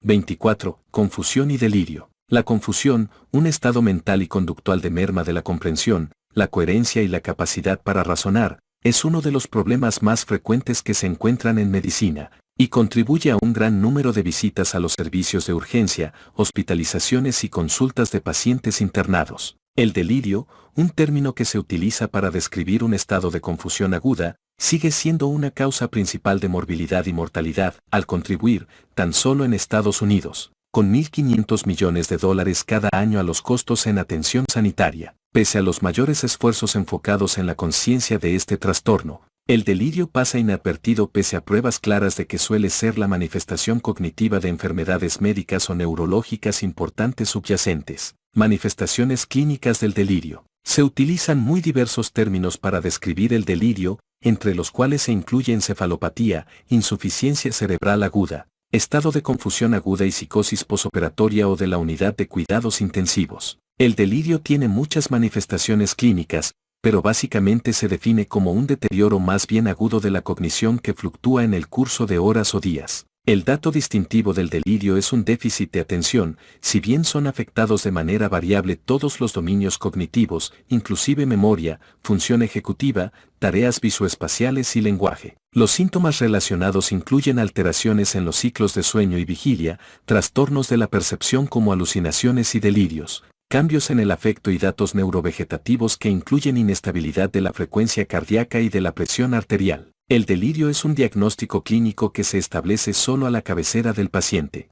24. Confusión y delirio. La confusión, un estado mental y conductual de merma de la comprensión, la coherencia y la capacidad para razonar, es uno de los problemas más frecuentes que se encuentran en medicina, y contribuye a un gran número de visitas a los servicios de urgencia, hospitalizaciones y consultas de pacientes internados. El delirio, un término que se utiliza para describir un estado de confusión aguda, sigue siendo una causa principal de morbilidad y mortalidad, al contribuir, tan solo en Estados Unidos, con $1.500 millones cada año a los costos en atención sanitaria. Pese a los mayores esfuerzos enfocados en la conciencia de este trastorno, el delirio pasa inadvertido pese a pruebas claras de que suele ser la manifestación cognitiva de enfermedades médicas o neurológicas importantes subyacentes. Manifestaciones clínicas del delirio. Se utilizan muy diversos términos para describir el delirio, entre los cuales se incluye encefalopatía, insuficiencia cerebral aguda, estado de confusión aguda y psicosis posoperatoria o de la unidad de cuidados intensivos. El delirio tiene muchas manifestaciones clínicas, pero básicamente se define como un deterioro más bien agudo de la cognición que fluctúa en el curso de horas o días. El dato distintivo del delirio es un déficit de atención, si bien son afectados de manera variable todos los dominios cognitivos, inclusive memoria, función ejecutiva, tareas visoespaciales y lenguaje. Los síntomas relacionados incluyen alteraciones en los ciclos de sueño y vigilia, trastornos de la percepción como alucinaciones y delirios, cambios en el afecto y datos neurovegetativos que incluyen inestabilidad de la frecuencia cardíaca y de la presión arterial. El delirio es un diagnóstico clínico que se establece solo a la cabecera del paciente.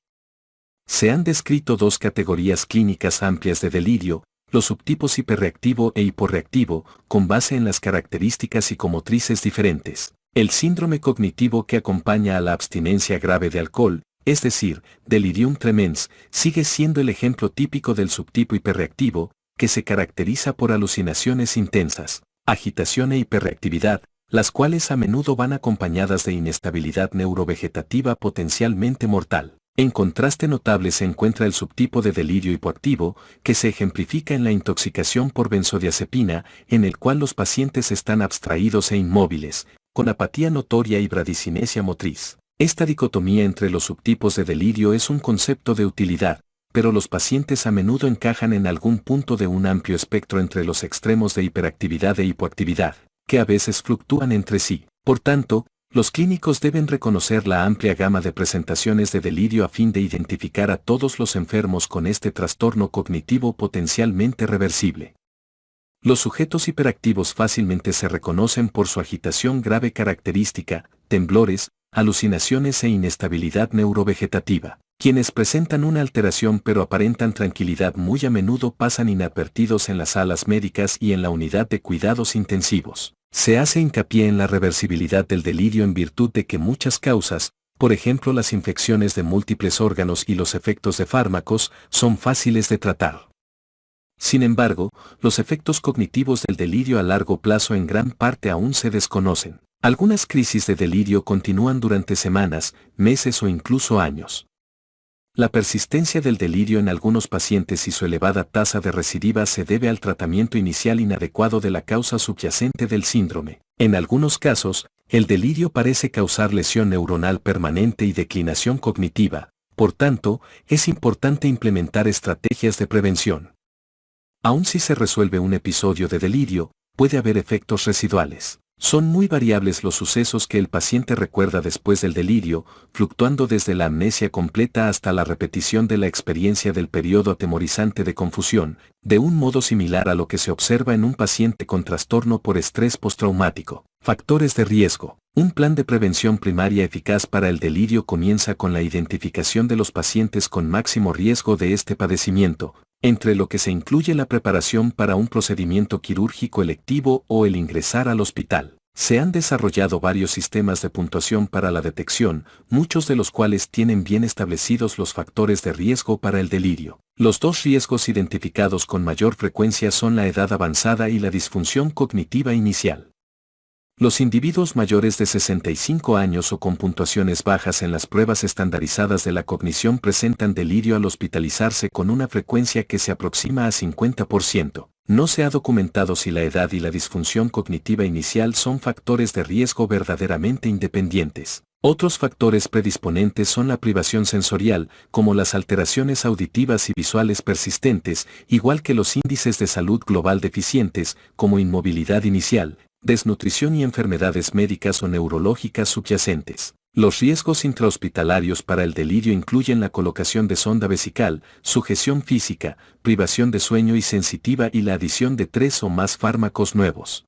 Se han descrito dos categorías clínicas amplias de delirio, los subtipos hiperreactivo e hiporreactivo, con base en las características psicomotrices diferentes. El síndrome cognitivo que acompaña a la abstinencia grave de alcohol, es decir, delirium tremens, sigue siendo el ejemplo típico del subtipo hiperreactivo, que se caracteriza por alucinaciones intensas, agitación e hiperreactividad, las cuales a menudo van acompañadas de inestabilidad neurovegetativa potencialmente mortal. En contraste notable se encuentra el subtipo de delirio hipoactivo, que se ejemplifica en la intoxicación por benzodiazepina, en el cual los pacientes están abstraídos e inmóviles, con apatía notoria y bradicinesia motriz. Esta dicotomía entre los subtipos de delirio es un concepto de utilidad, pero los pacientes a menudo encajan en algún punto de un amplio espectro entre los extremos de hiperactividad e hipoactividad, que a veces fluctúan entre sí. Por tanto, los clínicos deben reconocer la amplia gama de presentaciones de delirio a fin de identificar a todos los enfermos con este trastorno cognitivo potencialmente reversible. Los sujetos hiperactivos fácilmente se reconocen por su agitación grave característica, temblores, alucinaciones e inestabilidad neurovegetativa. Quienes presentan una alteración pero aparentan tranquilidad muy a menudo pasan inadvertidos en las salas médicas y en la unidad de cuidados intensivos. Se hace hincapié en la reversibilidad del delirio en virtud de que muchas causas, por ejemplo las infecciones de múltiples órganos y los efectos de fármacos, son fáciles de tratar. Sin embargo, los efectos cognitivos del delirio a largo plazo en gran parte aún se desconocen. Algunas crisis de delirio continúan durante semanas, meses o incluso años. La persistencia del delirio en algunos pacientes y su elevada tasa de recidiva se debe al tratamiento inicial inadecuado de la causa subyacente del síndrome. En algunos casos, el delirio parece causar lesión neuronal permanente y declinación cognitiva, por tanto, es importante implementar estrategias de prevención. Aun si se resuelve un episodio de delirio, puede haber efectos residuales. Son muy variables los sucesos que el paciente recuerda después del delirio, fluctuando desde la amnesia completa hasta la repetición de la experiencia del periodo atemorizante de confusión, de un modo similar a lo que se observa en un paciente con trastorno por estrés postraumático. Factores de riesgo. Un plan de prevención primaria eficaz para el delirio comienza con la identificación de los pacientes con máximo riesgo de este padecimiento, entre lo que se incluye la preparación para un procedimiento quirúrgico electivo o el ingresar al hospital. Se han desarrollado varios sistemas de puntuación para la detección, muchos de los cuales tienen bien establecidos los factores de riesgo para el delirio. Los dos riesgos identificados con mayor frecuencia son la edad avanzada y la disfunción cognitiva inicial. Los individuos mayores de 65 años o con puntuaciones bajas en las pruebas estandarizadas de la cognición presentan delirio al hospitalizarse con una frecuencia que se aproxima a 50%. No se ha documentado si la edad y la disfunción cognitiva inicial son factores de riesgo verdaderamente independientes. Otros factores predisponentes son la privación sensorial, como las alteraciones auditivas y visuales persistentes, igual que los índices de salud global deficientes, como inmovilidad inicial, desnutrición y enfermedades médicas o neurológicas subyacentes. Los riesgos intrahospitalarios para el delirio incluyen la colocación de sonda vesical, sujeción física, privación de sueño y sensitiva y la adición de 3 o más fármacos nuevos.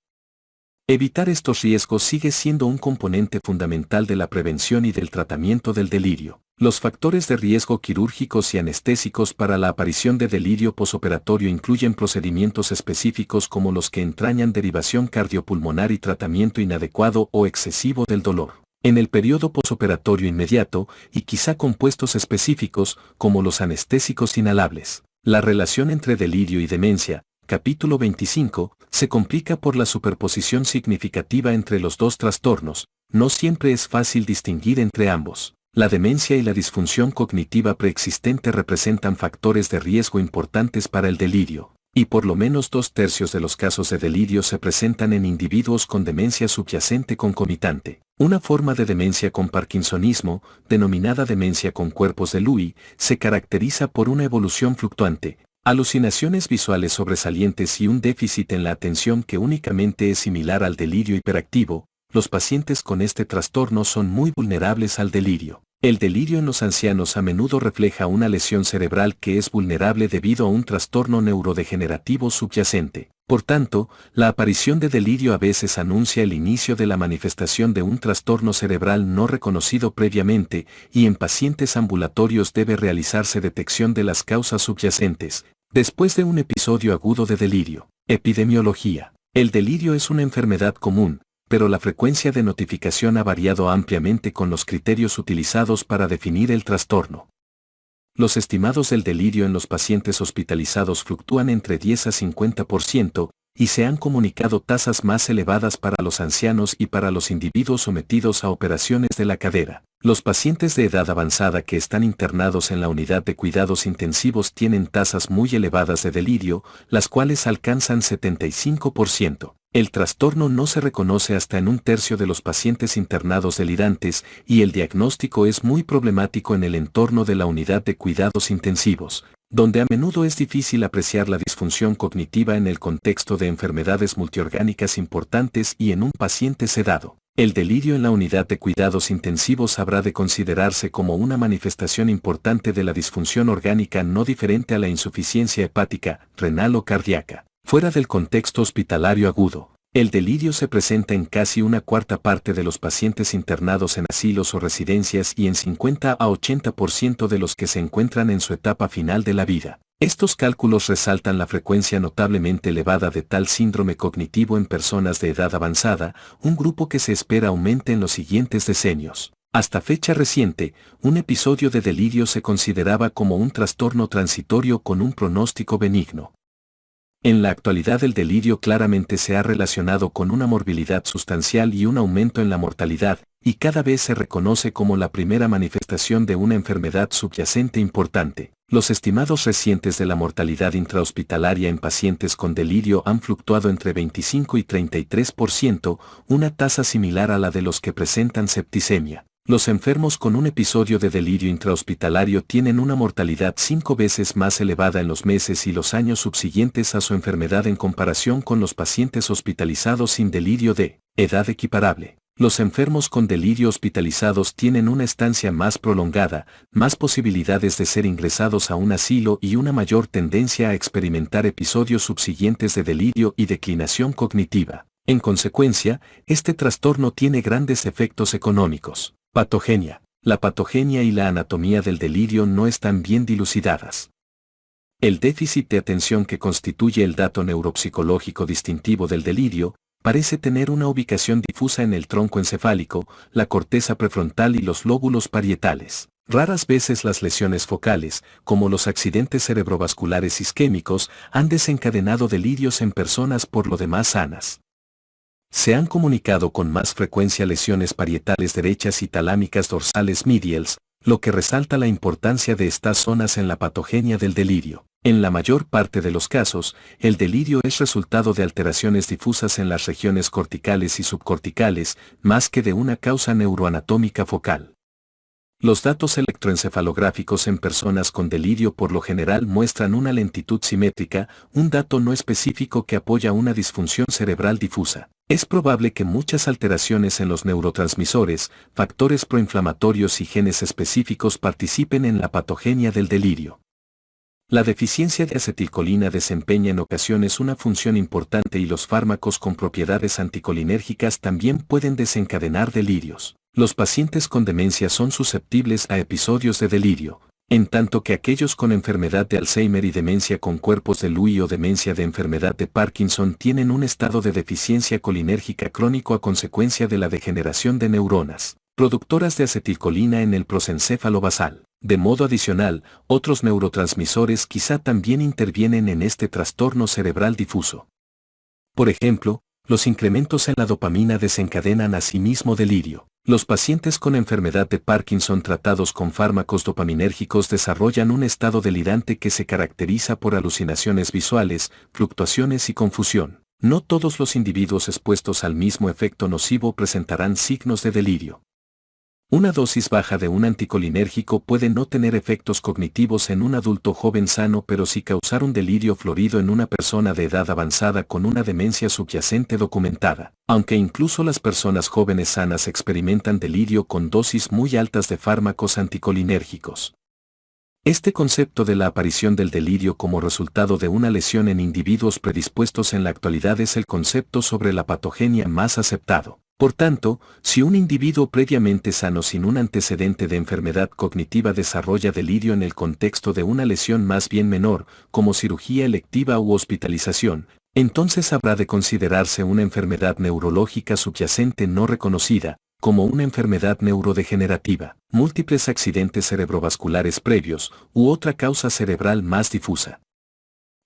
Evitar estos riesgos sigue siendo un componente fundamental de la prevención y del tratamiento del delirio. Los factores de riesgo quirúrgicos y anestésicos para la aparición de delirio posoperatorio incluyen procedimientos específicos como los que entrañan derivación cardiopulmonar y tratamiento inadecuado o excesivo del dolor. En el periodo posoperatorio inmediato, y quizá compuestos específicos, como los anestésicos inhalables. La relación entre delirio y demencia, capítulo 25, se complica por la superposición significativa entre los dos trastornos. No siempre es fácil distinguir entre ambos. La demencia y la disfunción cognitiva preexistente representan factores de riesgo importantes para el delirio, y por lo menos 2/3 de los casos de delirio se presentan en individuos con demencia subyacente concomitante. Una forma de demencia con parkinsonismo, denominada demencia con cuerpos de Lewy, se caracteriza por una evolución fluctuante, alucinaciones visuales sobresalientes y un déficit en la atención que únicamente es similar al delirio hiperactivo. Los pacientes con este trastorno son muy vulnerables al delirio. El delirio en los ancianos a menudo refleja una lesión cerebral que es vulnerable debido a un trastorno neurodegenerativo subyacente. Por tanto, la aparición de delirio a veces anuncia el inicio de la manifestación de un trastorno cerebral no reconocido previamente, y en pacientes ambulatorios debe realizarse detección de las causas subyacentes, después de un episodio agudo de delirio. Epidemiología. El delirio es una enfermedad común, pero la frecuencia de notificación ha variado ampliamente con los criterios utilizados para definir el trastorno. Los estimados del delirio en los pacientes hospitalizados fluctúan entre 10 a 50%, y se han comunicado tasas más elevadas para los ancianos y para los individuos sometidos a operaciones de la cadera. Los pacientes de edad avanzada que están internados en la unidad de cuidados intensivos tienen tasas muy elevadas de delirio, las cuales alcanzan 75%. El trastorno no se reconoce hasta en 1/3 de los pacientes internados delirantes, y el diagnóstico es muy problemático en el entorno de la unidad de cuidados intensivos, donde a menudo es difícil apreciar la disfunción cognitiva en el contexto de enfermedades multiorgánicas importantes y en un paciente sedado. El delirio en la unidad de cuidados intensivos habrá de considerarse como una manifestación importante de la disfunción orgánica no diferente a la insuficiencia hepática, renal o cardíaca. Fuera del contexto hospitalario agudo, el delirio se presenta en casi 1/4 parte de los pacientes internados en asilos o residencias y en 50 a 80% de los que se encuentran en su etapa final de la vida. Estos cálculos resaltan la frecuencia notablemente elevada de tal síndrome cognitivo en personas de edad avanzada, un grupo que se espera aumente en los siguientes decenios. Hasta fecha reciente, un episodio de delirio se consideraba como un trastorno transitorio con un pronóstico benigno. En la actualidad el delirio claramente se ha relacionado con una morbilidad sustancial y un aumento en la mortalidad, y cada vez se reconoce como la primera manifestación de una enfermedad subyacente importante. Los estimados recientes de la mortalidad intrahospitalaria en pacientes con delirio han fluctuado entre 25 y 33%, una tasa similar a la de los que presentan septicemia. Los enfermos con un episodio de delirio intrahospitalario tienen una mortalidad 5 veces más elevada en los meses y los años subsiguientes a su enfermedad en comparación con los pacientes hospitalizados sin delirio de edad equiparable. Los enfermos con delirio hospitalizados tienen una estancia más prolongada, más posibilidades de ser ingresados a un asilo y una mayor tendencia a experimentar episodios subsiguientes de delirio y declinación cognitiva. En consecuencia, este trastorno tiene grandes efectos económicos. Patogenia. La patogenia y la anatomía del delirio no están bien dilucidadas. El déficit de atención que constituye el dato neuropsicológico distintivo del delirio, parece tener una ubicación difusa en el tronco encefálico, la corteza prefrontal y los lóbulos parietales. Raras veces las lesiones focales, como los accidentes cerebrovasculares isquémicos, han desencadenado delirios en personas por lo demás sanas. Se han comunicado con más frecuencia lesiones parietales derechas y talámicas dorsales medials, lo que resalta la importancia de estas zonas en la patogenia del delirio. En la mayor parte de los casos, el delirio es resultado de alteraciones difusas en las regiones corticales y subcorticales, más que de una causa neuroanatómica focal. Los datos electroencefalográficos en personas con delirio por lo general muestran una lentitud simétrica, un dato no específico que apoya una disfunción cerebral difusa. Es probable que muchas alteraciones en los neurotransmisores, factores proinflamatorios y genes específicos participen en la patogenia del delirio. La deficiencia de acetilcolina desempeña en ocasiones una función importante y los fármacos con propiedades anticolinérgicas también pueden desencadenar delirios. Los pacientes con demencia son susceptibles a episodios de delirio, en tanto que aquellos con enfermedad de Alzheimer y demencia con cuerpos de Lewy o demencia de enfermedad de Parkinson tienen un estado de deficiencia colinérgica crónico a consecuencia de la degeneración de neuronas productoras de acetilcolina en el prosencéfalo basal. De modo adicional, otros neurotransmisores quizá también intervienen en este trastorno cerebral difuso. Por ejemplo, los incrementos en la dopamina desencadenan asimismo delirio. Los pacientes con enfermedad de Parkinson tratados con fármacos dopaminérgicos desarrollan un estado delirante que se caracteriza por alucinaciones visuales, fluctuaciones y confusión. No todos los individuos expuestos al mismo efecto nocivo presentarán signos de delirio. Una dosis baja de un anticolinérgico puede no tener efectos cognitivos en un adulto joven sano, pero sí causar un delirio florido en una persona de edad avanzada con una demencia subyacente documentada, aunque incluso las personas jóvenes sanas experimentan delirio con dosis muy altas de fármacos anticolinérgicos. Este concepto de la aparición del delirio como resultado de una lesión en individuos predispuestos en la actualidad es el concepto sobre la patogenia más aceptado. Por tanto, si un individuo previamente sano sin un antecedente de enfermedad cognitiva desarrolla delirio en el contexto de una lesión más bien menor, como cirugía electiva u hospitalización, entonces habrá de considerarse una enfermedad neurológica subyacente no reconocida, como una enfermedad neurodegenerativa, múltiples accidentes cerebrovasculares previos u otra causa cerebral más difusa.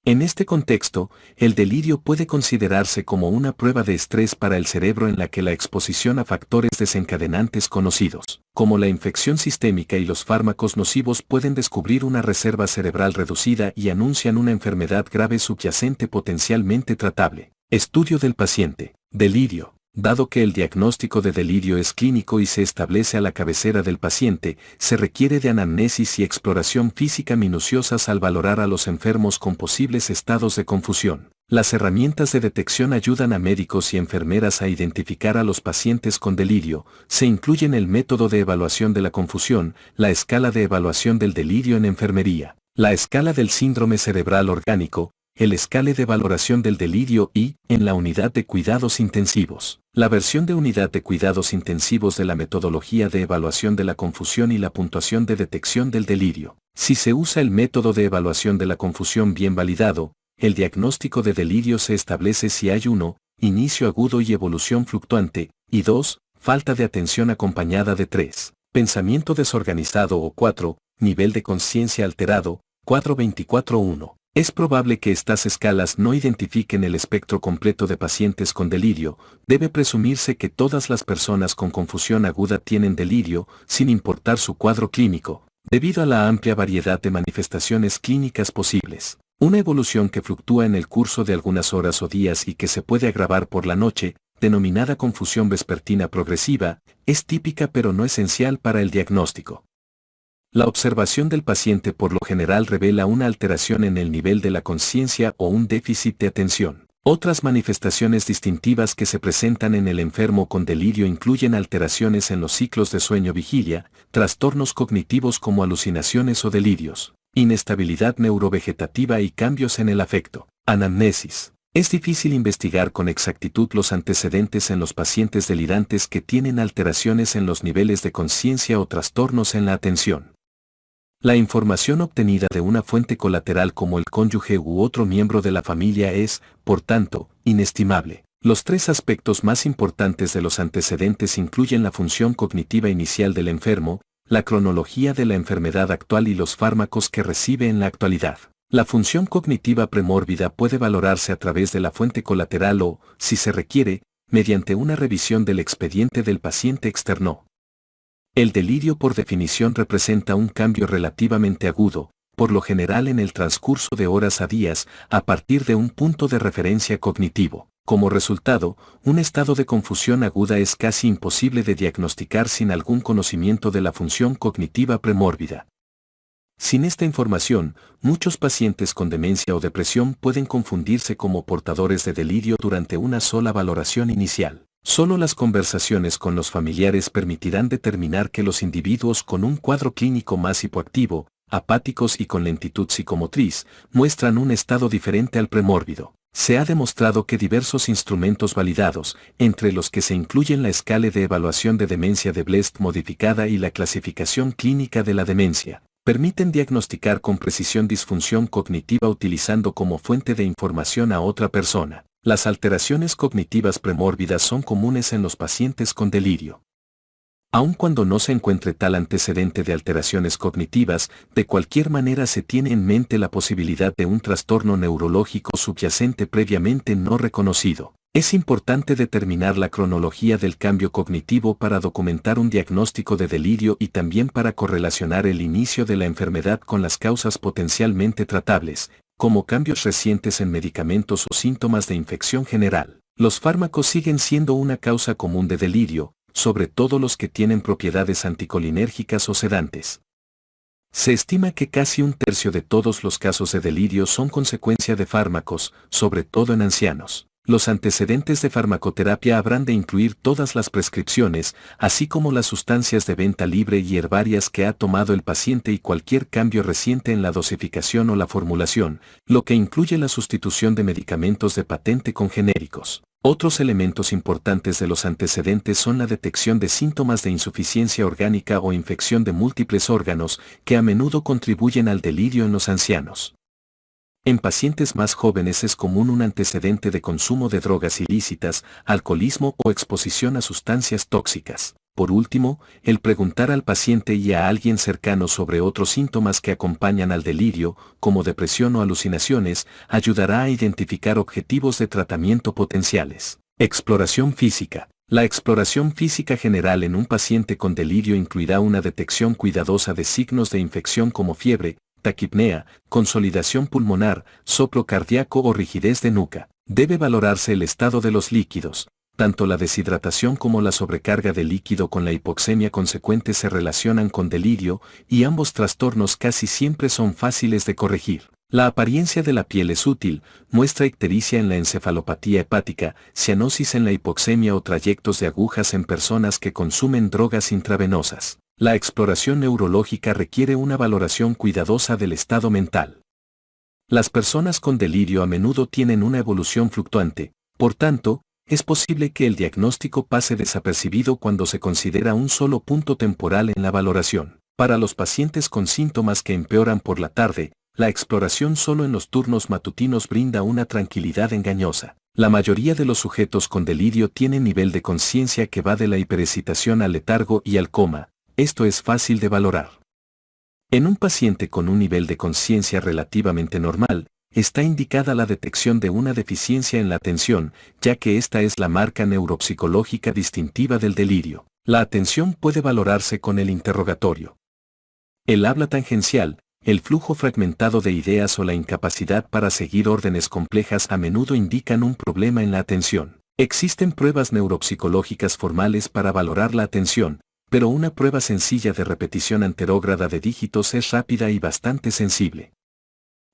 En este contexto, el delirio puede considerarse como una prueba de estrés para el cerebro en la que la exposición a factores desencadenantes conocidos, como la infección sistémica y los fármacos nocivos pueden descubrir una reserva cerebral reducida y anuncian una enfermedad grave subyacente potencialmente tratable. Estudio del paciente. Delirio. Dado que el diagnóstico de delirio es clínico y se establece a la cabecera del paciente, se requiere de anamnesis y exploración física minuciosas al valorar a los enfermos con posibles estados de confusión. Las herramientas de detección ayudan a médicos y enfermeras a identificar a los pacientes con delirio. Se incluyen el método de evaluación de la confusión, la escala de evaluación del delirio en enfermería, la escala del síndrome cerebral orgánico, el escala de valoración del delirio y, en la unidad de cuidados intensivos, la versión de unidad de cuidados intensivos de la metodología de evaluación de la confusión y la puntuación de detección del delirio. Si se usa el método de evaluación de la confusión bien validado, el diagnóstico de delirio se establece si hay 1, inicio agudo y evolución fluctuante, y 2, falta de atención acompañada de 3, pensamiento desorganizado o 4, nivel de conciencia alterado, cuadro 24-1. Es probable que estas escalas no identifiquen el espectro completo de pacientes con delirio. Debe presumirse que todas las personas con confusión aguda tienen delirio, sin importar su cuadro clínico, debido a la amplia variedad de manifestaciones clínicas posibles. Una evolución que fluctúa en el curso de algunas horas o días y que se puede agravar por la noche, denominada confusión vespertina progresiva, es típica pero no esencial para el diagnóstico. La observación del paciente por lo general revela una alteración en el nivel de la conciencia o un déficit de atención. Otras manifestaciones distintivas que se presentan en el enfermo con delirio incluyen alteraciones en los ciclos de sueño-vigilia, trastornos cognitivos como alucinaciones o delirios, inestabilidad neurovegetativa y cambios en el afecto. Anamnesis. Es difícil investigar con exactitud los antecedentes en los pacientes delirantes que tienen alteraciones en los niveles de conciencia o trastornos en la atención. La información obtenida de una fuente colateral como el cónyuge u otro miembro de la familia es, por tanto, inestimable. Los 3 aspectos más importantes de los antecedentes incluyen la función cognitiva inicial del enfermo, la cronología de la enfermedad actual y los fármacos que recibe en la actualidad. La función cognitiva premórbida puede valorarse a través de la fuente colateral o, si se requiere, mediante una revisión del expediente del paciente externo. El delirio por definición representa un cambio relativamente agudo, por lo general en el transcurso de horas a días, a partir de un punto de referencia cognitivo. Como resultado, un estado de confusión aguda es casi imposible de diagnosticar sin algún conocimiento de la función cognitiva premórbida. Sin esta información, muchos pacientes con demencia o depresión pueden confundirse como portadores de delirio durante una sola valoración inicial. Solo las conversaciones con los familiares permitirán determinar que los individuos con un cuadro clínico más hipoactivo, apáticos y con lentitud psicomotriz, muestran un estado diferente al premórbido. Se ha demostrado que diversos instrumentos validados, entre los que se incluyen la escala de evaluación de demencia de Blest modificada y la clasificación clínica de la demencia, permiten diagnosticar con precisión disfunción cognitiva utilizando como fuente de información a otra persona. Las alteraciones cognitivas premórbidas son comunes en los pacientes con delirio. Aun cuando no se encuentre tal antecedente de alteraciones cognitivas, de cualquier manera se tiene en mente la posibilidad de un trastorno neurológico subyacente previamente no reconocido. Es importante determinar la cronología del cambio cognitivo para documentar un diagnóstico de delirio y también para correlacionar el inicio de la enfermedad con las causas potencialmente tratables, como cambios recientes en medicamentos o síntomas de infección general. Los fármacos siguen siendo una causa común de delirio, sobre todo los que tienen propiedades anticolinérgicas o sedantes. Se estima que casi un tercio de todos los casos de delirio son consecuencia de fármacos, sobre todo en ancianos. Los antecedentes de farmacoterapia habrán de incluir todas las prescripciones, así como las sustancias de venta libre y herbarias que ha tomado el paciente y cualquier cambio reciente en la dosificación o la formulación, lo que incluye la sustitución de medicamentos de patente con genéricos. Otros elementos importantes de los antecedentes son la detección de síntomas de insuficiencia orgánica o infección de múltiples órganos, que a menudo contribuyen al delirio en los ancianos. En pacientes más jóvenes es común un antecedente de consumo de drogas ilícitas, alcoholismo o exposición a sustancias tóxicas. Por último, el preguntar al paciente y a alguien cercano sobre otros síntomas que acompañan al delirio, como depresión o alucinaciones, ayudará a identificar objetivos de tratamiento potenciales. Exploración física. La exploración física general en un paciente con delirio incluirá una detección cuidadosa de signos de infección como fiebre, taquipnea, consolidación pulmonar, soplo cardíaco o rigidez de nuca. Debe valorarse el estado de los líquidos. Tanto la deshidratación como la sobrecarga de líquido con la hipoxemia consecuente se relacionan con delirio, y ambos trastornos casi siempre son fáciles de corregir. La apariencia de la piel es útil, muestra ictericia en la encefalopatía hepática, cianosis en la hipoxemia o trayectos de agujas en personas que consumen drogas intravenosas. La exploración neurológica requiere una valoración cuidadosa del estado mental. Las personas con delirio a menudo tienen una evolución fluctuante, por tanto, es posible que el diagnóstico pase desapercibido cuando se considera un solo punto temporal en la valoración. Para los pacientes con síntomas que empeoran por la tarde, la exploración solo en los turnos matutinos brinda una tranquilidad engañosa. La mayoría de los sujetos con delirio tienen nivel de conciencia que va de la hiperexcitación al letargo y al coma. Esto es fácil de valorar. En un paciente con un nivel de conciencia relativamente normal, está indicada la detección de una deficiencia en la atención, ya que esta es la marca neuropsicológica distintiva del delirio. La atención puede valorarse con el interrogatorio. El habla tangencial, el flujo fragmentado de ideas o la incapacidad para seguir órdenes complejas a menudo indican un problema en la atención. Existen pruebas neuropsicológicas formales para valorar la atención, pero una prueba sencilla de repetición anterógrada de dígitos es rápida y bastante sensible.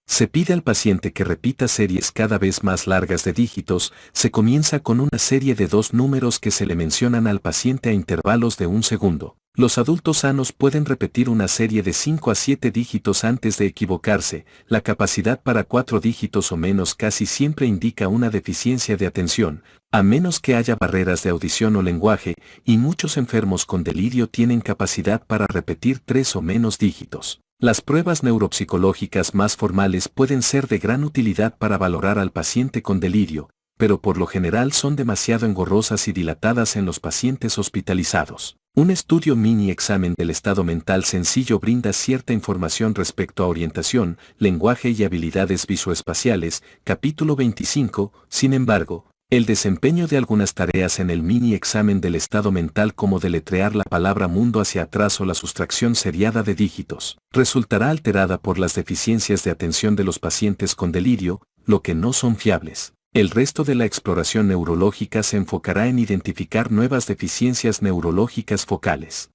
Se pide al paciente que repita series cada vez más largas de dígitos. Se comienza con una serie de 2 números que se le mencionan al paciente a intervalos de 1 segundo. Los adultos sanos pueden repetir una serie de 5 a 7 dígitos antes de equivocarse. La capacidad para 4 dígitos o menos casi siempre indica una deficiencia de atención, a menos que haya barreras de audición o lenguaje, y muchos enfermos con delirio tienen capacidad para repetir 3 o menos dígitos. Las pruebas neuropsicológicas más formales pueden ser de gran utilidad para valorar al paciente con delirio, pero por lo general son demasiado engorrosas y dilatadas en los pacientes hospitalizados. Un estudio mini examen del estado mental sencillo brinda cierta información respecto a orientación, lenguaje y habilidades visoespaciales, capítulo 25, sin embargo, El desempeño de algunas tareas en el mini examen del estado mental, como deletrear la palabra mundo hacia atrás o la sustracción seriada de dígitos, resultará alterada por las deficiencias de atención de los pacientes con delirio, lo que no son fiables. El resto de la exploración neurológica se enfocará en identificar nuevas deficiencias neurológicas focales.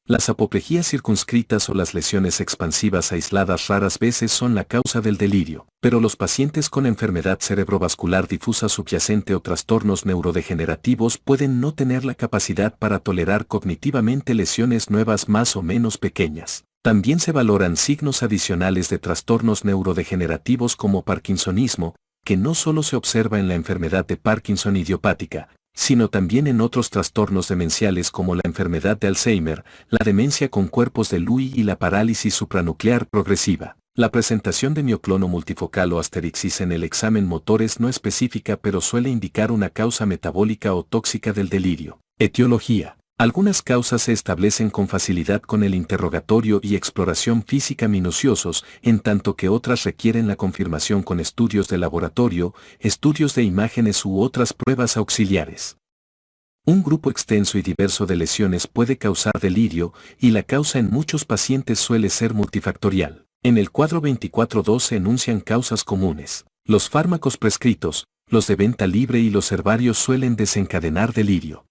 Las apoplejías circunscritas o las lesiones expansivas aisladas raras veces son la causa del delirio, pero los pacientes con enfermedad cerebrovascular difusa subyacente o trastornos neurodegenerativos pueden no tener la capacidad para tolerar cognitivamente lesiones nuevas más o menos pequeñas. También se valoran signos adicionales de trastornos neurodegenerativos como parkinsonismo, que no solo se observa en la enfermedad de Parkinson idiopática, sino también en otros trastornos demenciales como la enfermedad de Alzheimer, la demencia con cuerpos de Lewy y la parálisis supranuclear progresiva. La presentación de mioclono multifocal o asterixis en el examen motor es no específica, pero suele indicar una causa metabólica o tóxica del delirio. Etiología. Algunas causas se establecen con facilidad con el interrogatorio y exploración física minuciosos, en tanto que otras requieren la confirmación con estudios de laboratorio, estudios de imágenes u otras pruebas auxiliares. Un grupo extenso y diverso de lesiones puede causar delirio, y la causa en muchos pacientes suele ser multifactorial. En el cuadro 24.2 se enuncian causas comunes. Los fármacos prescritos, los de venta libre y los herbarios suelen desencadenar delirio.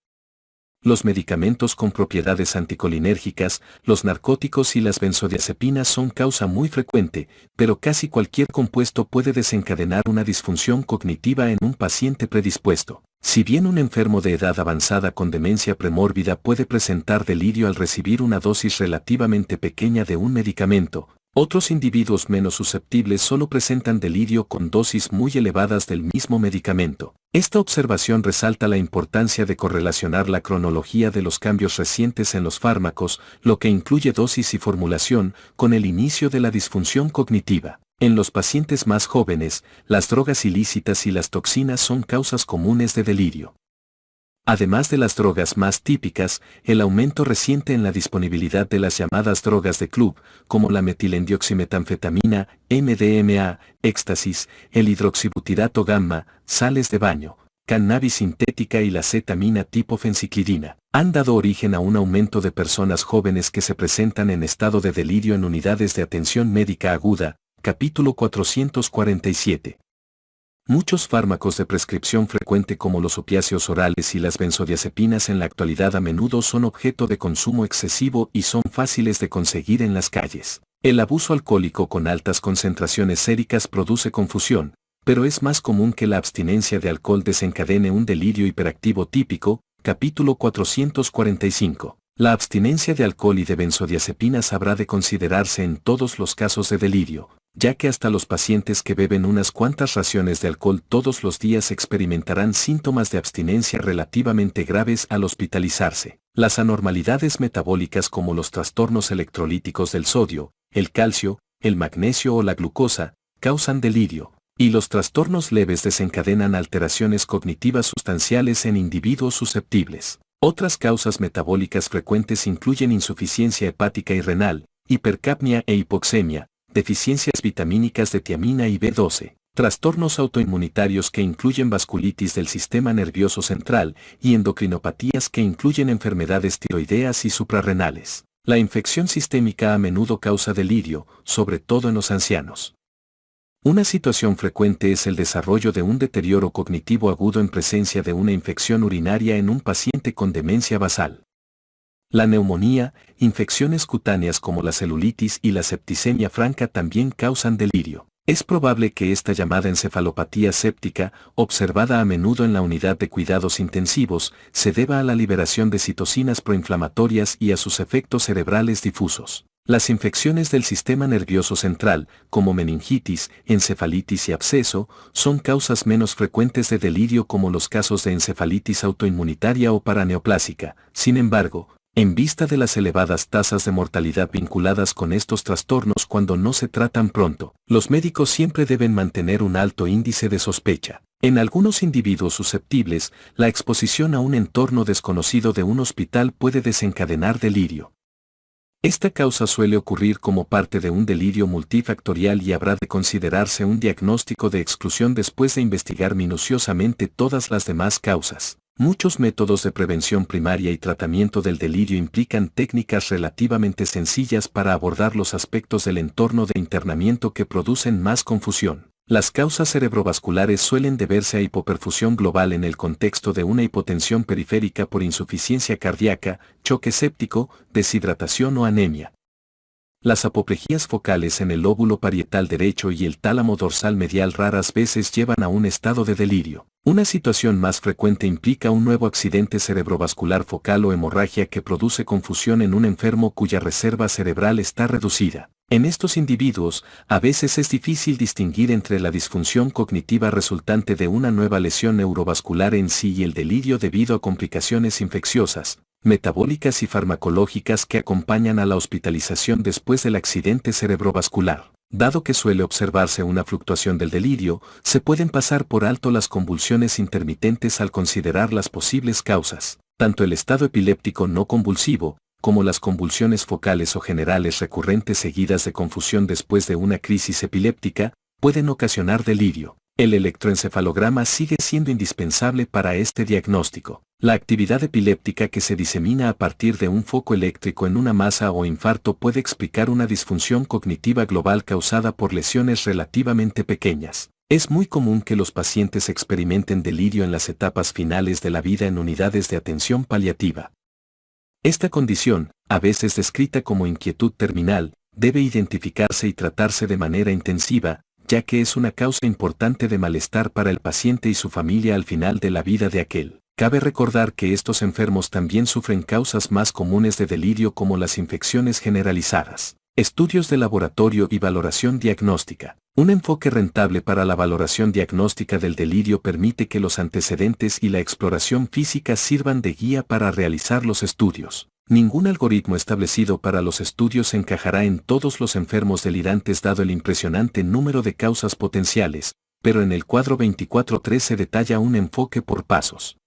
Los medicamentos con propiedades anticolinérgicas, los narcóticos y las benzodiazepinas son causa muy frecuente, pero casi cualquier compuesto puede desencadenar una disfunción cognitiva en un paciente predispuesto. Si bien un enfermo de edad avanzada con demencia premórbida puede presentar delirio al recibir una dosis relativamente pequeña de un medicamento, otros individuos menos susceptibles solo presentan delirio con dosis muy elevadas del mismo medicamento. Esta observación resalta la importancia de correlacionar la cronología de los cambios recientes en los fármacos, lo que incluye dosis y formulación, con el inicio de la disfunción cognitiva. En los pacientes más jóvenes, las drogas ilícitas y las toxinas son causas comunes de delirio. Además de las drogas más típicas, el aumento reciente en la disponibilidad de las llamadas drogas de club, como la metilendioximetanfetamina, MDMA, éxtasis, el hidroxibutirato gamma, sales de baño, cannabis sintética y la cetamina tipo fenciclidina, han dado origen a un aumento de personas jóvenes que se presentan en estado de delirio en unidades de atención médica aguda, capítulo 447. Muchos fármacos de prescripción frecuente como los opiáceos orales y las benzodiazepinas en la actualidad a menudo son objeto de consumo excesivo y son fáciles de conseguir en las calles. El abuso alcohólico con altas concentraciones séricas produce confusión, pero es más común que la abstinencia de alcohol desencadene un delirio hiperactivo típico, capítulo 445. La abstinencia de alcohol y de benzodiazepinas habrá de considerarse en todos los casos de delirio, ya que hasta los pacientes que beben unas cuantas raciones de alcohol todos los días experimentarán síntomas de abstinencia relativamente graves al hospitalizarse. Las anormalidades metabólicas como los trastornos electrolíticos del sodio, el calcio, el magnesio o la glucosa, causan delirio, y los trastornos leves desencadenan alteraciones cognitivas sustanciales en individuos susceptibles. Otras causas metabólicas frecuentes incluyen insuficiencia hepática y renal, hipercapnia e hipoxemia, deficiencias vitamínicas de tiamina y B12, trastornos autoinmunitarios que incluyen vasculitis del sistema nervioso central y endocrinopatías que incluyen enfermedades tiroideas y suprarrenales. La infección sistémica a menudo causa delirio, sobre todo en los ancianos. Una situación frecuente es el desarrollo de un deterioro cognitivo agudo en presencia de una infección urinaria en un paciente con demencia basal. La neumonía, infecciones cutáneas como la celulitis y la septicemia franca también causan delirio. Es probable que esta llamada encefalopatía séptica, observada a menudo en la unidad de cuidados intensivos, se deba a la liberación de citocinas proinflamatorias y a sus efectos cerebrales difusos. Las infecciones del sistema nervioso central, como meningitis, encefalitis y absceso, son causas menos frecuentes de delirio como los casos de encefalitis autoinmunitaria o paraneoplásica. Sin embargo, en vista de las elevadas tasas de mortalidad vinculadas con estos trastornos cuando no se tratan pronto, los médicos siempre deben mantener un alto índice de sospecha. En algunos individuos susceptibles, la exposición a un entorno desconocido de un hospital puede desencadenar delirio. Esta causa suele ocurrir como parte de un delirio multifactorial y habrá de considerarse un diagnóstico de exclusión después de investigar minuciosamente todas las demás causas. Muchos métodos de prevención primaria y tratamiento del delirio implican técnicas relativamente sencillas para abordar los aspectos del entorno de internamiento que producen más confusión. Las causas cerebrovasculares suelen deberse a hipoperfusión global en el contexto de una hipotensión periférica por insuficiencia cardíaca, choque séptico, deshidratación o anemia. Las apoplejías focales en el lóbulo parietal derecho y el tálamo dorsal medial raras veces llevan a un estado de delirio. Una situación más frecuente implica un nuevo accidente cerebrovascular focal o hemorragia que produce confusión en un enfermo cuya reserva cerebral está reducida. En estos individuos, a veces es difícil distinguir entre la disfunción cognitiva resultante de una nueva lesión neurovascular en sí y el delirio debido a complicaciones infecciosas, metabólicas y farmacológicas que acompañan a la hospitalización después del accidente cerebrovascular. Dado que suele observarse una fluctuación del delirio, se pueden pasar por alto las convulsiones intermitentes al considerar las posibles causas. Tanto el estado epiléptico no convulsivo, como las convulsiones focales o generales recurrentes seguidas de confusión después de una crisis epiléptica, pueden ocasionar delirio. El electroencefalograma sigue siendo indispensable para este diagnóstico. La actividad epiléptica que se disemina a partir de un foco eléctrico en una masa o infarto puede explicar una disfunción cognitiva global causada por lesiones relativamente pequeñas. Es muy común que los pacientes experimenten delirio en las etapas finales de la vida en unidades de atención paliativa. Esta condición, a veces descrita como inquietud terminal, debe identificarse y tratarse de manera intensiva, ya que es una causa importante de malestar para el paciente y su familia al final de la vida de aquel. Cabe recordar que estos enfermos también sufren causas más comunes de delirio como las infecciones generalizadas. Estudios de laboratorio y valoración diagnóstica. Un enfoque rentable para la valoración diagnóstica del delirio permite que los antecedentes y la exploración física sirvan de guía para realizar los estudios. Ningún algoritmo establecido para los estudios encajará en todos los enfermos delirantes dado el impresionante número de causas potenciales, pero en el cuadro 24.3 se detalla un enfoque por pasos.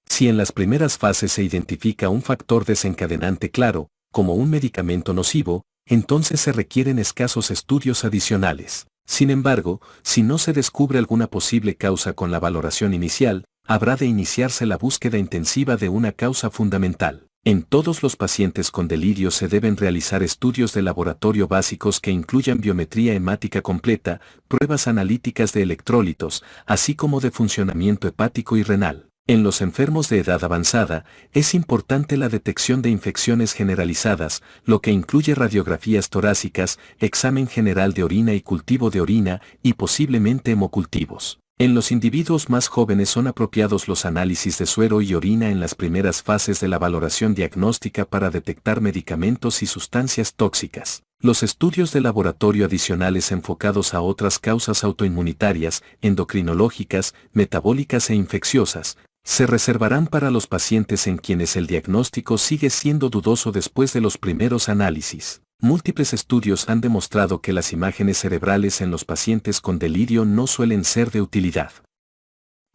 Si en las primeras fases se identifica un factor desencadenante claro, como un medicamento nocivo, entonces se requieren escasos estudios adicionales. Sin embargo, si no se descubre alguna posible causa con la valoración inicial, habrá de iniciarse la búsqueda intensiva de una causa fundamental. En todos los pacientes con delirio se deben realizar estudios de laboratorio básicos que incluyan biometría hemática completa, pruebas analíticas de electrolitos, así como de funcionamiento hepático y renal. En los enfermos de edad avanzada, es importante la detección de infecciones generalizadas, lo que incluye radiografías torácicas, examen general de orina y cultivo de orina, y posiblemente hemocultivos. En los individuos más jóvenes son apropiados los análisis de suero y orina en las primeras fases de la valoración diagnóstica para detectar medicamentos y sustancias tóxicas. Los estudios de laboratorio adicionales enfocados a otras causas autoinmunitarias, endocrinológicas, metabólicas e infecciosas, se reservarán para los pacientes en quienes el diagnóstico sigue siendo dudoso después de los primeros análisis. Múltiples estudios han demostrado que las imágenes cerebrales en los pacientes con delirio no suelen ser de utilidad.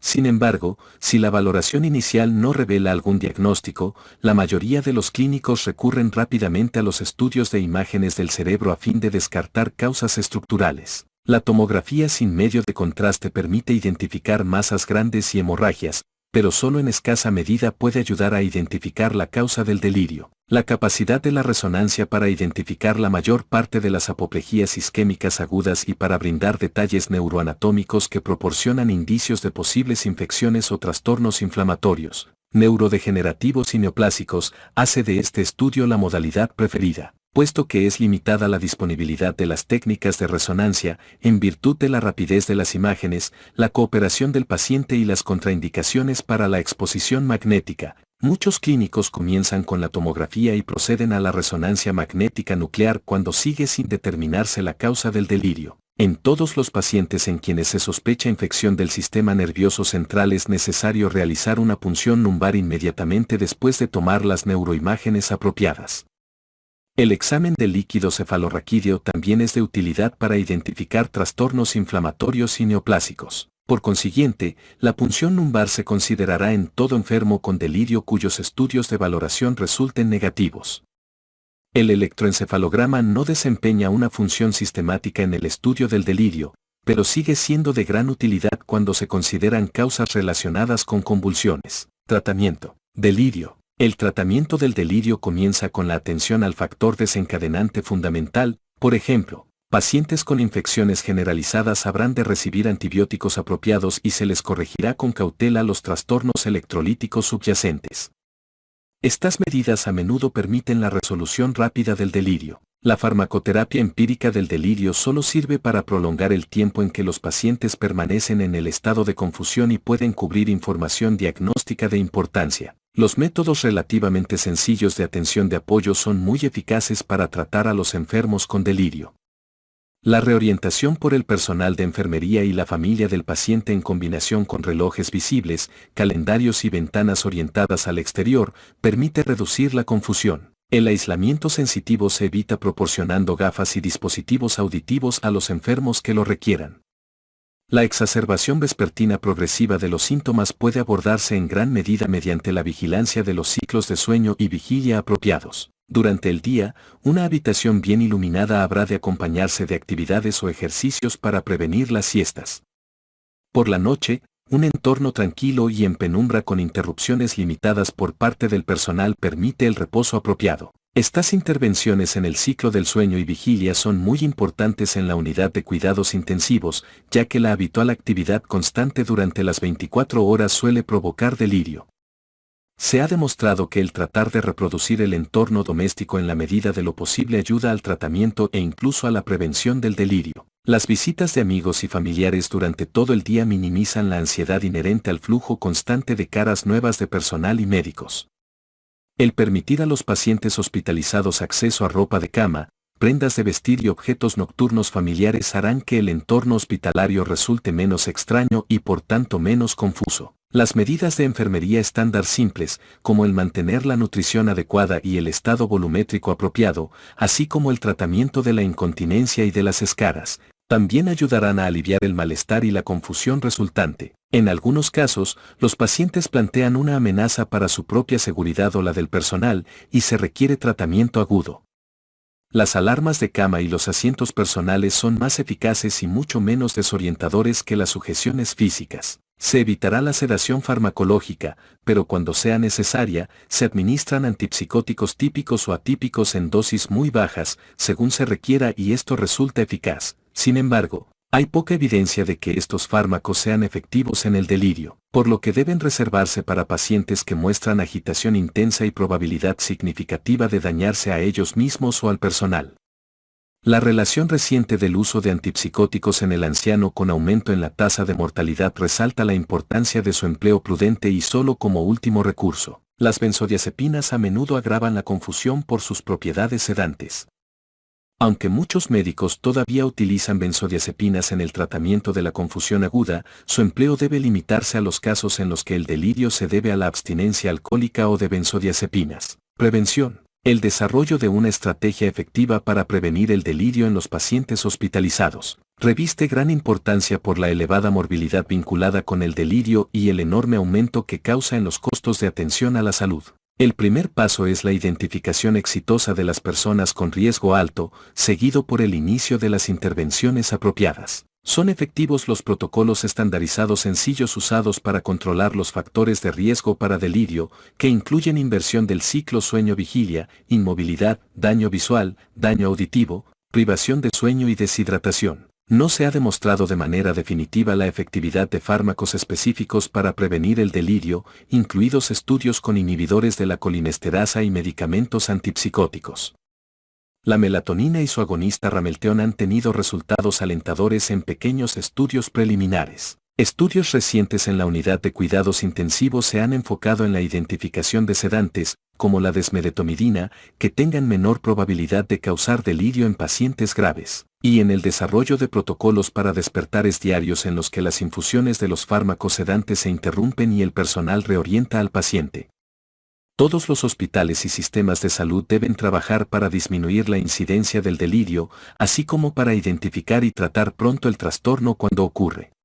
Sin embargo, si la valoración inicial no revela algún diagnóstico, la mayoría de los clínicos recurren rápidamente a los estudios de imágenes del cerebro a fin de descartar causas estructurales. La tomografía sin medio de contraste permite identificar masas grandes y hemorragias, pero solo en escasa medida puede ayudar a identificar la causa del delirio. La capacidad de la resonancia para identificar la mayor parte de las apoplejías isquémicas agudas y para brindar detalles neuroanatómicos que proporcionan indicios de posibles infecciones o trastornos inflamatorios, neurodegenerativos y neoplásicos, hace de este estudio la modalidad preferida, puesto que es limitada la disponibilidad de las técnicas de resonancia, en virtud de la rapidez de las imágenes, la cooperación del paciente y las contraindicaciones para la exposición magnética. Muchos clínicos comienzan con la tomografía y proceden a la resonancia magnética nuclear cuando sigue sin determinarse la causa del delirio. En todos los pacientes en quienes se sospecha infección del sistema nervioso central es necesario realizar una punción lumbar inmediatamente después de tomar las neuroimágenes apropiadas. El examen del líquido cefalorraquídeo también es de utilidad para identificar trastornos inflamatorios y neoplásicos. Por consiguiente, la punción lumbar se considerará en todo enfermo con delirio cuyos estudios de valoración resulten negativos. El electroencefalograma no desempeña una función sistemática en el estudio del delirio, pero sigue siendo de gran utilidad cuando se consideran causas relacionadas con convulsiones. Tratamiento. Delirio. El tratamiento del delirio comienza con la atención al factor desencadenante fundamental, por ejemplo, pacientes con infecciones generalizadas habrán de recibir antibióticos apropiados y se les corregirá con cautela los trastornos electrolíticos subyacentes. Estas medidas a menudo permiten la resolución rápida del delirio. La farmacoterapia empírica del delirio solo sirve para prolongar el tiempo en que los pacientes permanecen en el estado de confusión y pueden cubrir información diagnóstica de importancia. Los métodos relativamente sencillos de atención de apoyo son muy eficaces para tratar a los enfermos con delirio. La reorientación por el personal de enfermería y la familia del paciente en combinación con relojes visibles, calendarios y ventanas orientadas al exterior, permite reducir la confusión. El aislamiento sensitivo se evita proporcionando gafas y dispositivos auditivos a los enfermos que lo requieran. La exacerbación vespertina progresiva de los síntomas puede abordarse en gran medida mediante la vigilancia de los ciclos de sueño y vigilia apropiados. Durante el día, una habitación bien iluminada habrá de acompañarse de actividades o ejercicios para prevenir las siestas. Por la noche, un entorno tranquilo y en penumbra con interrupciones limitadas por parte del personal permite el reposo apropiado. Estas intervenciones en el ciclo del sueño y vigilia son muy importantes en la unidad de cuidados intensivos, ya que la habitual actividad constante durante las 24 horas suele provocar delirio. Se ha demostrado que el tratar de reproducir el entorno doméstico en la medida de lo posible ayuda al tratamiento e incluso a la prevención del delirio. Las visitas de amigos y familiares durante todo el día minimizan la ansiedad inherente al flujo constante de caras nuevas de personal y médicos. El permitir a los pacientes hospitalizados acceso a ropa de cama, prendas de vestir y objetos nocturnos familiares harán que el entorno hospitalario resulte menos extraño y por tanto menos confuso. Las medidas de enfermería estándar simples, como el mantener la nutrición adecuada y el estado volumétrico apropiado, así como el tratamiento de la incontinencia y de las escaras, también ayudarán a aliviar el malestar y la confusión resultante. En algunos casos, los pacientes plantean una amenaza para su propia seguridad o la del personal, y se requiere tratamiento agudo. Las alarmas de cama y los asientos personales son más eficaces y mucho menos desorientadores que las sujeciones físicas. Se evitará la sedación farmacológica, pero cuando sea necesaria, se administran antipsicóticos típicos o atípicos en dosis muy bajas, según se requiera y esto resulta eficaz. Sin embargo, hay poca evidencia de que estos fármacos sean efectivos en el delirio, por lo que deben reservarse para pacientes que muestran agitación intensa y probabilidad significativa de dañarse a ellos mismos o al personal. La relación reciente del uso de antipsicóticos en el anciano con aumento en la tasa de mortalidad resalta la importancia de su empleo prudente y solo como último recurso. Las benzodiazepinas a menudo agravan la confusión por sus propiedades sedantes. Aunque muchos médicos todavía utilizan benzodiazepinas en el tratamiento de la confusión aguda, su empleo debe limitarse a los casos en los que el delirio se debe a la abstinencia alcohólica o de benzodiazepinas. Prevención. El desarrollo de una estrategia efectiva para prevenir el delirio en los pacientes hospitalizados reviste gran importancia por la elevada morbilidad vinculada con el delirio y el enorme aumento que causa en los costos de atención a la salud. El primer paso es la identificación exitosa de las personas con riesgo alto, seguido por el inicio de las intervenciones apropiadas. Son efectivos los protocolos estandarizados sencillos usados para controlar los factores de riesgo para delirio, que incluyen inversión del ciclo sueño-vigilia, inmovilidad, daño visual, daño auditivo, privación de sueño y deshidratación. No se ha demostrado de manera definitiva la efectividad de fármacos específicos para prevenir el delirio, incluidos estudios con inhibidores de la colinesterasa y medicamentos antipsicóticos. La melatonina y su agonista ramelteón han tenido resultados alentadores en pequeños estudios preliminares. Estudios recientes en la unidad de cuidados intensivos se han enfocado en la identificación de sedantes, como la desmedetomidina, que tengan menor probabilidad de causar delirio en pacientes graves, y en el desarrollo de protocolos para despertares diarios en los que las infusiones de los fármacos sedantes se interrumpen y el personal reorienta al paciente. Todos los hospitales y sistemas de salud deben trabajar para disminuir la incidencia del delirio, así como para identificar y tratar pronto el trastorno cuando ocurre.